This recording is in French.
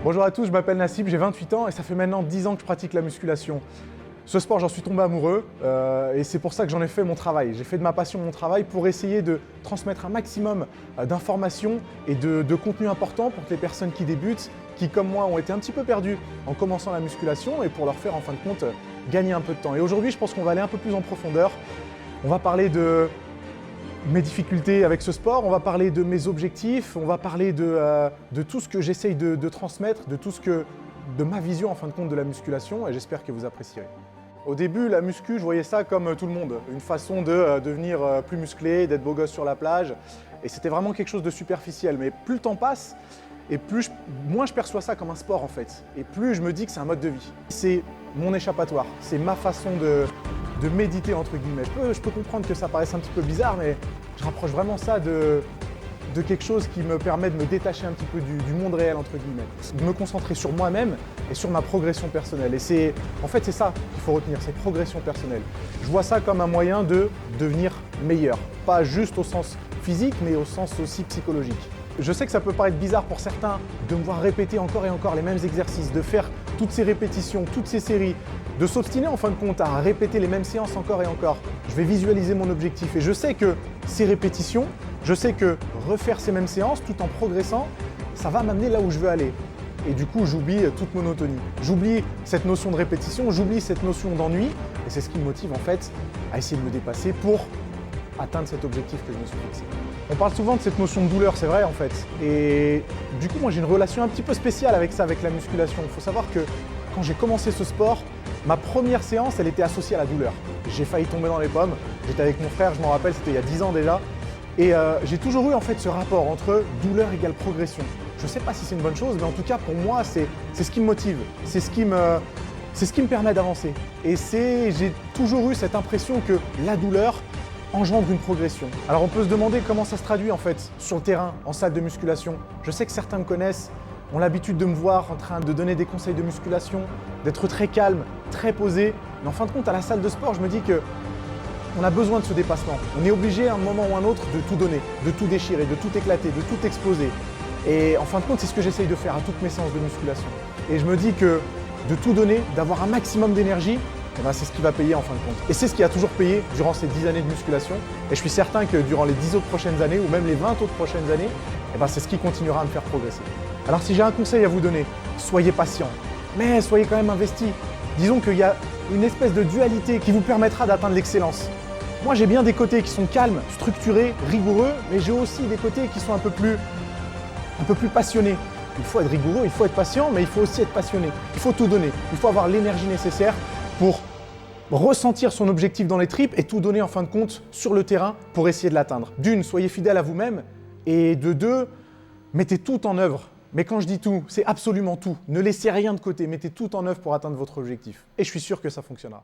Bonjour à tous, je m'appelle Nassib, j'ai 28 ans et ça fait maintenant 10 ans que je pratique la musculation. Ce sport, j'en suis tombé amoureux et c'est pour ça que j'en ai fait mon travail. J'ai fait de ma passion mon travail pour essayer de transmettre un maximum d'informations et de contenu important pour que les personnes qui débutent, qui comme moi ont été un petit peu perdues en commençant la musculation et pour leur faire en fin de compte gagner un peu de temps. Et aujourd'hui, je pense qu'on va aller un peu plus en profondeur. On va parler de mes difficultés avec ce sport, on va parler de mes objectifs, on va parler de tout ce que j'essaye de transmettre, de ma vision en fin de compte de la musculation et j'espère que vous apprécierez. Au début, la muscu, je voyais ça comme tout le monde, une façon de devenir plus musclé, d'être beau gosse sur la plage et c'était vraiment quelque chose de superficiel. Mais plus le temps passe et moins je perçois ça comme un sport en fait et plus je me dis que c'est un mode de vie. C'est mon échappatoire, c'est ma façon de méditer entre guillemets. Je peux comprendre que ça paraisse un petit peu bizarre, mais je rapproche vraiment ça de quelque chose qui me permet de me détacher un petit peu du monde réel entre guillemets. De me concentrer sur moi-même et sur ma progression personnelle. Et en fait c'est ça qu'il faut retenir, c'est progression personnelle. Je vois ça comme un moyen de devenir meilleur, pas juste au sens physique, mais au sens aussi psychologique. Je sais que ça peut paraître bizarre pour certains de me voir répéter encore et encore les mêmes exercices, de faire toutes ces répétitions, toutes ces séries, de s'obstiner en fin de compte à répéter les mêmes séances encore et encore. Je vais visualiser mon objectif et je sais que ces répétitions, je sais que refaire ces mêmes séances tout en progressant, ça va m'amener là où je veux aller. Et du coup, j'oublie toute monotonie. J'oublie cette notion de répétition, j'oublie cette notion d'ennui et c'est ce qui me motive en fait à essayer de me dépasser pour atteindre cet objectif que je me suis fixé. On parle souvent de cette notion de douleur, c'est vrai en fait. Et du coup, moi j'ai une relation un petit peu spéciale avec ça, avec la musculation. Il faut savoir que quand j'ai commencé ce sport, ma première séance, elle était associée à la douleur. J'ai failli tomber dans les pommes. J'étais avec mon frère, je m'en rappelle, c'était il y a 10 ans déjà. Et j'ai toujours eu en fait ce rapport entre douleur égale progression. Je ne sais pas si c'est une bonne chose, mais en tout cas pour moi, c'est ce qui me motive. C'est ce qui me permet d'avancer. Et j'ai toujours eu cette impression que la douleur engendre une progression. Alors on peut se demander comment ça se traduit en fait sur le terrain, en salle de musculation. Je sais que certains me connaissent, ont l'habitude de me voir en train de donner des conseils de musculation, d'être très calme, très posé. Mais en fin de compte, à la salle de sport, je me dis qu'on a besoin de ce dépassement. On est obligé à un moment ou à un autre de tout donner, de tout déchirer, de tout éclater, de tout exploser. Et en fin de compte, c'est ce que j'essaye de faire à toutes mes séances de musculation. Et je me dis que de tout donner, d'avoir un maximum d'énergie, c'est ce qui va payer en fin de compte. Et c'est ce qui a toujours payé durant ces 10 années de musculation. Et je suis certain que durant les 10 autres prochaines années, ou même les 20 autres prochaines années, c'est ce qui continuera à me faire progresser. Alors si j'ai un conseil à vous donner, soyez patient, mais soyez quand même investi. Disons qu'il y a une espèce de dualité qui vous permettra d'atteindre l'excellence. Moi j'ai bien des côtés qui sont calmes, structurés, rigoureux, mais j'ai aussi des côtés qui sont un peu plus passionnés. Il faut être rigoureux, il faut être patient, mais il faut aussi être passionné. Il faut tout donner, il faut avoir l'énergie nécessaire pour ressentir son objectif dans les tripes et tout donner en fin de compte sur le terrain pour essayer de l'atteindre. D'une, soyez fidèle à vous-même et de deux, mettez tout en œuvre. Mais quand je dis tout, c'est absolument tout. Ne laissez rien de côté, mettez tout en œuvre pour atteindre votre objectif. Et je suis sûr que ça fonctionnera.